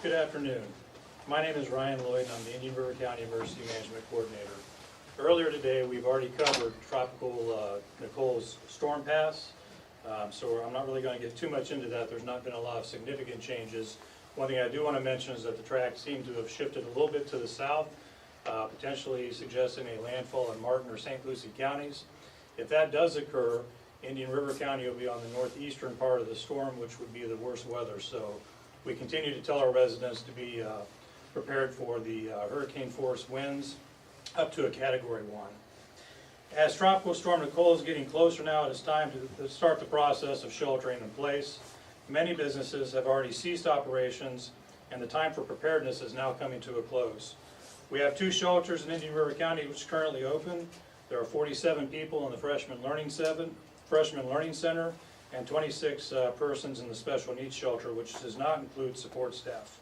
Good afternoon. My name is Ryan Lloyd and I'm the Indian River County Emergency Management Coordinator. Earlier today we've already covered Tropical Nicole's storm pass, so I'm not really going to get too much into that. There's not been a lot of significant changes. One thing I do want to mention is that the track seemed to have shifted a little bit to the south, potentially suggesting a landfall in Martin or St. Lucie counties. If that does occur, Indian River County will be on the northeastern part of the storm, which would be the worst weather. So we continue to tell our residents to be prepared for the hurricane force winds up to a Category 1. As Tropical Storm Nicole is getting closer now, it is time to start the process of sheltering in place. Many businesses have already ceased operations and the time for preparedness is now coming to a close. We have 2 shelters in Indian River County which are currently open. There are 47 people in the Freshman Learning Center and 26 persons in the Special Needs Shelter, which does not include support staff.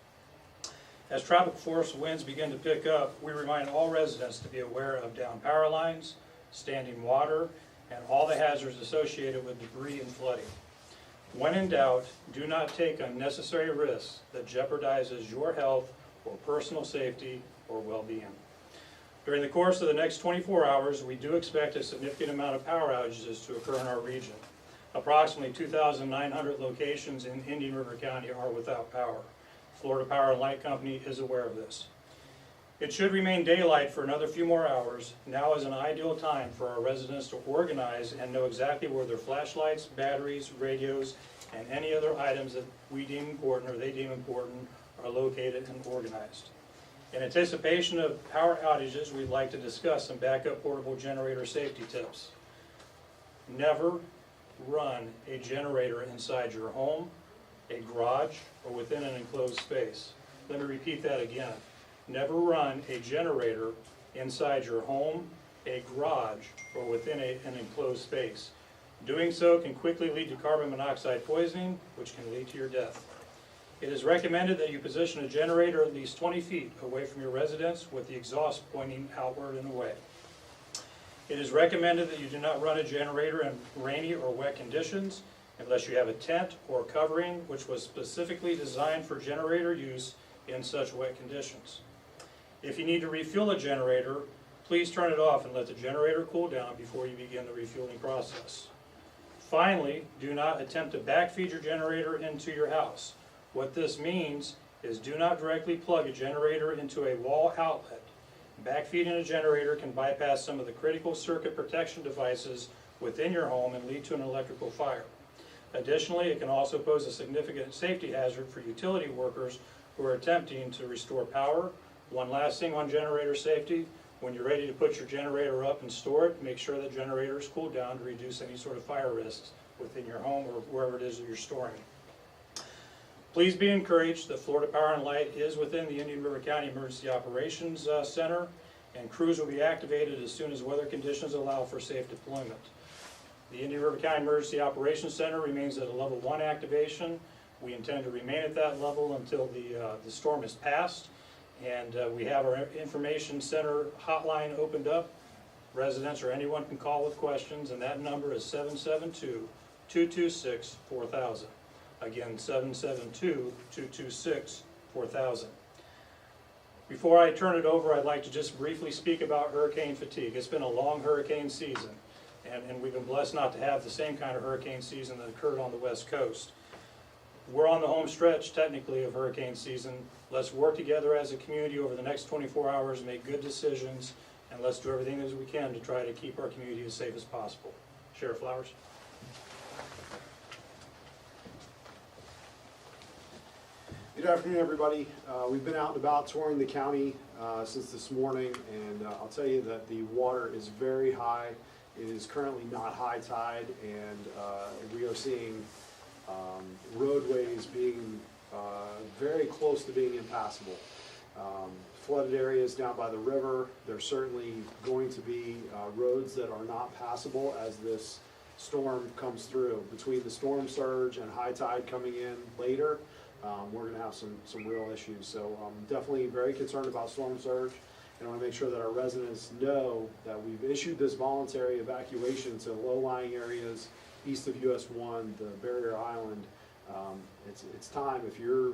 As tropical force winds begin to pick up, we remind all residents to be aware of down power lines, standing water, and all the hazards associated with debris and flooding. When in doubt, do not take unnecessary risks that jeopardizes your health or personal safety or well-being. During the course of the next 24 hours, we do expect a significant amount of power outages to occur in our region. Approximately 2,900 locations in Indian River County are without power. Florida Power and Light Company is aware of this. It should remain daylight for another few more hours. Now is an ideal time for our residents to organize and know exactly where their flashlights, batteries, radios, and any other items that we deem important or they deem important are located and organized. In anticipation of power outages, we'd like to discuss some backup portable generator safety tips. Never run a generator inside your home, a garage, or within an enclosed space. Let me repeat that again. Never run a generator inside your home, a garage, or within an enclosed space. Doing so can quickly lead to carbon monoxide poisoning, which can lead to your death. It is recommended that you position a generator at least 20 feet away from your residence with the exhaust pointing outward and away. It is recommended that you do not run a generator in rainy or wet conditions unless you have a tent or covering which was specifically designed for generator use in such wet conditions. If you need to refuel a generator, please turn it off and let the generator cool down before you begin the refueling process. Finally, do not attempt to backfeed your generator into your house. What this means is do not directly plug a generator into a wall outlet. Backfeeding a generator can bypass some of the critical circuit protection devices within your home and lead to an electrical fire. Additionally, it can also pose a significant safety hazard for utility workers who are attempting to restore power. One last thing on generator safety, when you're ready to put your generator up and store it, make sure the generator is cooled down to reduce any sort of fire risks within your home or wherever it is that you're storing. Please be encouraged that Florida Power and Light is within the Indian River County Emergency Operations Center, and crews will be activated as soon as weather conditions allow for safe deployment. The Indian River County Emergency Operations Center remains at a level 1 activation. We intend to remain at that level until the storm is passed, and we have our information center hotline opened up. Residents or anyone can call with questions, and that number is 772-226-4000. Again, 772-226-4000. Before I turn it over, I'd like to just briefly speak about hurricane fatigue. It's been a long hurricane season, and we've been blessed not to have the same kind of hurricane season that occurred on the West Coast. We're on the home stretch, technically, of hurricane season. Let's work together as a community over the next 24 hours, make good decisions, and let's do everything as we can to try to keep our community as safe as possible. Sheriff Flowers. Good afternoon, everybody. We've been out and about touring the county since this morning, and I'll tell you that the water is very high. It is currently not high tide, and we are seeing roadways being very close to being impassable. Flooded areas down by the river, there's certainly going to be roads that are not passable as this storm comes through. Between the storm surge and high tide coming in later, we're going to have some real issues. So I'm definitely very concerned about storm surge, and I want to make sure that our residents know that we've issued this voluntary evacuation to low-lying areas east of US 1, the barrier island. It's time. If you're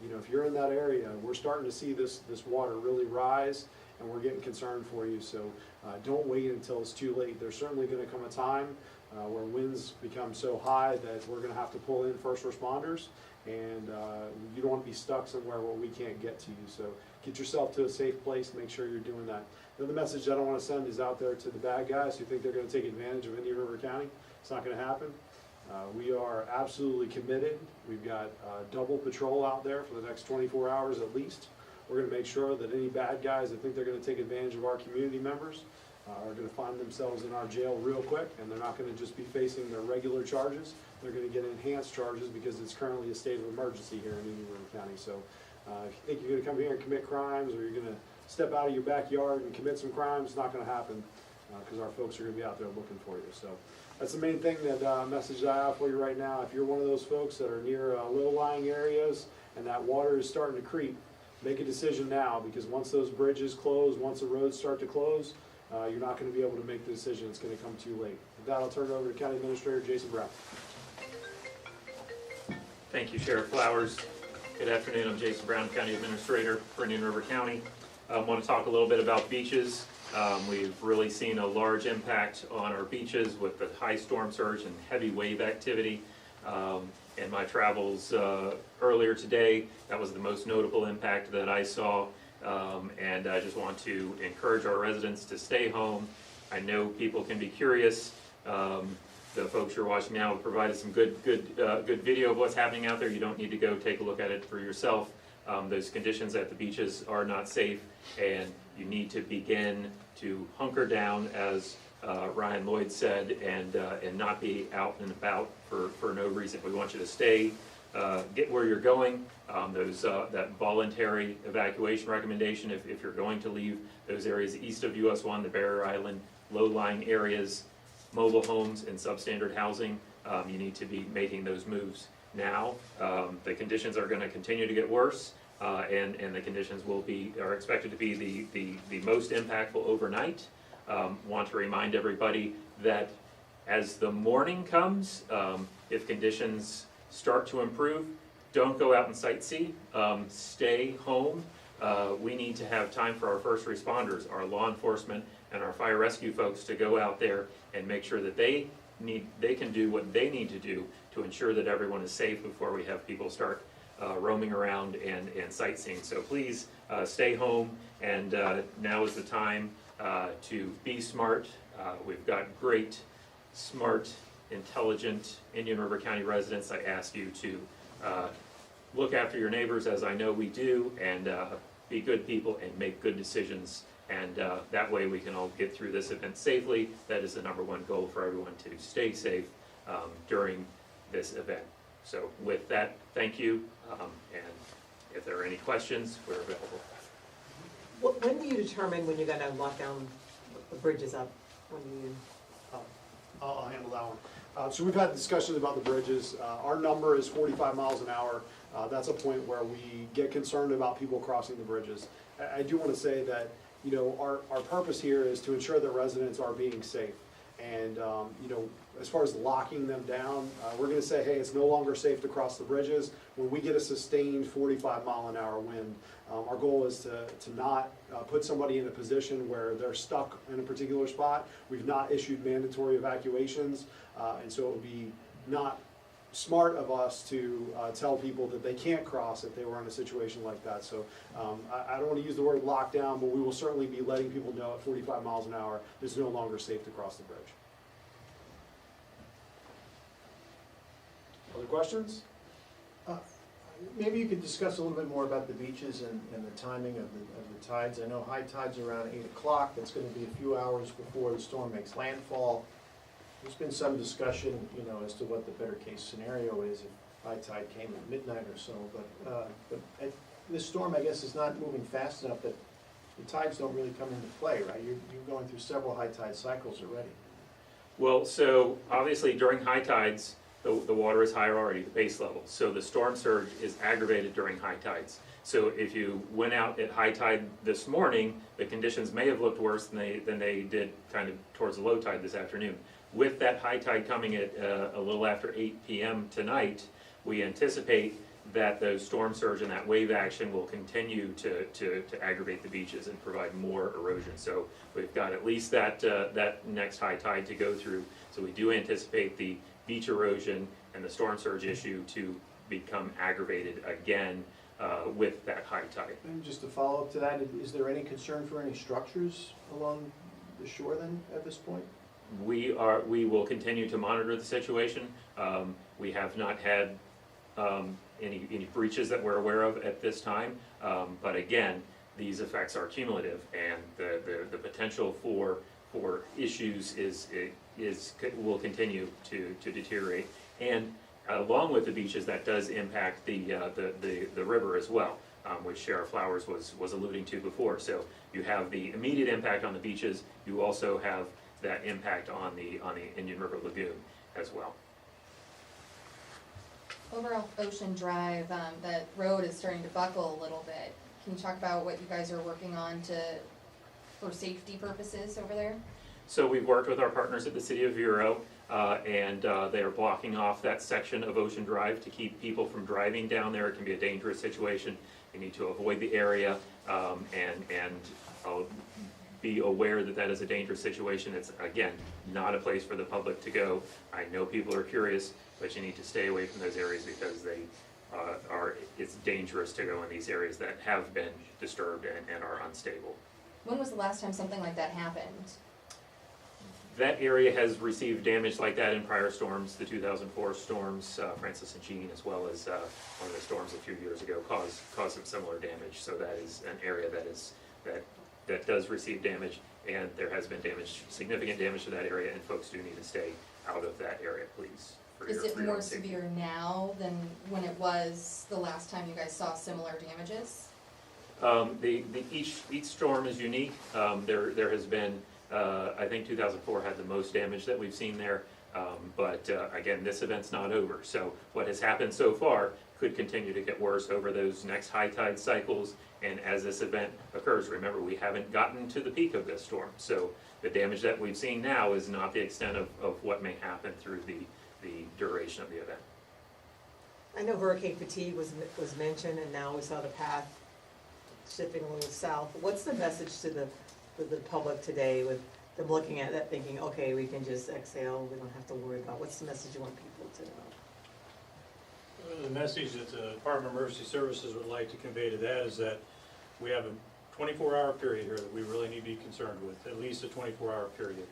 you know, if you're in that area, we're starting to see this water really rise, and we're getting concerned for you. So don't wait until it's too late. There's certainly going to come a time where winds become so high that we're going to have to pull in first responders, and you don't want to be stuck somewhere where we can't get to you. So get yourself to a safe place, make sure you're doing that. The other message I don't want to send is out there to the bad guys who think they're going to take advantage of Indian River County. It's not going to happen. We are absolutely committed. We've got double patrol out there for the next 24 hours at least. We're going to make sure that any bad guys that think they're going to take advantage of our community members are going to find themselves in our jail real quick, and they're not going to just be facing their regular charges. They're going to get enhanced charges because it's currently a state of emergency here in Indian River County. So if you think you're going to come here and commit crimes, or you're going to step out of your backyard and commit some crimes, it's not going to happen, because our folks are going to be out there looking for you. So that's the main thing, that message I have for you right now. If you're one of those folks that are near low-lying areas and that water is starting to creep, make a decision now, because once those bridges close, once the roads start to close, you're not going to be able to make the decision. It's going to come too late. With that, I'll turn it over to County Administrator Jason Brown. Thank you, Sheriff Flowers. Good afternoon. I'm Jason Brown, County Administrator for Indian River County. I want to talk a little bit about beaches. We've really seen a large impact on our beaches with the high storm surge and heavy wave activity. In my travels earlier today, that was the most notable impact that I saw. And I just want to encourage our residents to stay home. I know people can be curious. The folks you're watching now have provided some good video of what's happening out there. You don't need to go take a look at it for yourself. Those conditions at the beaches are not safe, and you need to begin to hunker down, as Ryan Lloyd said, and not be out and about for no reason. We want you to stay, get where you're going. That voluntary evacuation recommendation, if you're going to leave those areas east of US 1, the Barrier Island, low-lying areas, mobile homes and substandard housing, you need to be making those moves now. The conditions are going to continue to get worse, and the conditions are expected to be the most impactful overnight. Want to remind everybody that as the morning comes, if conditions start to improve, don't go out and sightsee. Stay home. We need to have time for our first responders, our law enforcement, and our fire rescue folks to go out there and make sure that they can do what they need to do to ensure that everyone is safe before we have people start roaming around and sightseeing. So please stay home, and now is the time to be smart. We've got great, smart, intelligent Indian River County residents. I ask you to look after your neighbors, as I know we do, and be good people and make good decisions. And that way we can all get through this event safely. That is the #1 goal for everyone, to stay safe during this event. So with that, thank you. And if there are any questions, we're available. When do you determine when you're gonna lock down the bridges up? When do you? I'll handle that one. So we've had discussions about the bridges. Our number is 45 miles an hour. That's a point where we get concerned about people crossing the bridges. I do want to say that, you know, our purpose here is to ensure that residents are being safe. And, you know, as far as locking them down, we're going to say, hey, it's no longer safe to cross the bridges. When we get a sustained 45-mile-an-hour wind, our goal is to not put somebody in a position where they're stuck in a particular spot. We've not issued mandatory evacuations, and so it would be not smart of us to tell people that they can't cross if they were in a situation like that. So I don't want to use the word lockdown, but we will certainly be letting people know at 45 miles an hour it's no longer safe to cross the bridge. Other questions? Maybe you could discuss a little bit more about the beaches and the timing of the tides. I know high tide's around 8 o'clock. That's going to be a few hours before the storm makes landfall. There's been some discussion, you know, as to what the better case scenario is if high tide came at midnight or so. But this storm, I guess, is not moving fast enough that the tides don't really come into play, right? You're going through several high tide cycles already. Well, so obviously during high tides, the water is higher already, the base level. So the storm surge is aggravated during high tides. So if you went out at high tide this morning, the conditions may have looked worse than they did kind of towards the low tide this afternoon. With that high tide coming at a little after 8 p.m. tonight, we anticipate that those storm surge and that wave action will continue to aggravate the beaches and provide more erosion. So we've got at least that next high tide to go through. So we do anticipate the beach erosion and the storm surge issue to become aggravated again with that high tide. And just to follow up to that, is there any concern for any structures along the shore then at this point? We will continue to monitor the situation. We have not had any breaches that we're aware of at this time. But again, these effects are cumulative, and the potential for issues will continue to deteriorate. And along with the beaches, that does impact the river as well, which Sheriff Flowers was alluding to before. So you have the immediate impact on the beaches. You also have that impact on the Indian River Lagoon as well. Over off Ocean Drive, that road is starting to buckle a little bit. Can you talk about what you guys are working on for safety purposes over there? So we've worked with our partners at the City of Vero, and they are blocking off that section of Ocean Drive to keep people from driving down there. It can be a dangerous situation. You need to avoid the area, and be aware that that is a dangerous situation. It's, again, not a place for the public to go. I know people are curious, but you need to stay away from those areas because it's dangerous to go in these areas that have been disturbed and are unstable. When was the last time something like that happened? That area has received damage like that in prior storms. The 2004 storms, Francis and Jean, as well as one of the storms a few years ago caused some similar damage. So that is an area that does receive damage, and there has been significant damage to that area, and folks do need to stay out of that area, please. Is it more severe now than when it was the last time you guys saw similar damages? Each storm is unique. There has been, I think 2004 had the most damage that we've seen there, but again, this event's not over. So what has happened so far could continue to get worse over those next high tide cycles, and as this event occurs. Remember, we haven't gotten to the peak of this storm, so the damage that we've seen now is not the extent of what may happen through the duration of the event. I know hurricane fatigue was mentioned, and now we saw the path shifting a little south. What's the message to the public today with them looking at that thinking, okay, we can just exhale, we don't have to worry about, what's the message you want people to know? The message that the Department of Emergency Services would like to convey to that is that we have a 24-hour period here that we really need to be concerned with, at least a 24-hour period.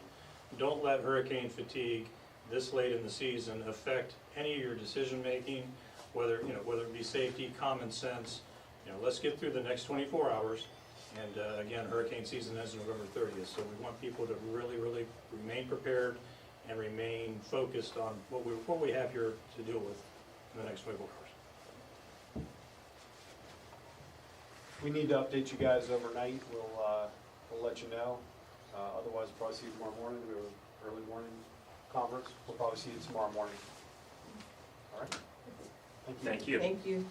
Don't let hurricane fatigue this late in the season affect any of your decision-making, whether it be safety, common sense. Let's get through the next 24 hours. And again, hurricane season ends November 30th, so we want people to really, really remain prepared and remain focused on what we have here to deal with in the next 24 hours. If we need to update you guys overnight, we'll let you know. Otherwise, we'll probably see you tomorrow morning. We have an early morning conference. We'll probably see you tomorrow morning. All right? Thank you. Thank you. Thank you.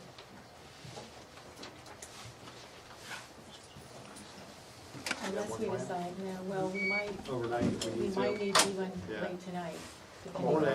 Unless we decide, no, well, we might, Overnight, if we we need to. might need even Yeah. late tonight, I depending wanna on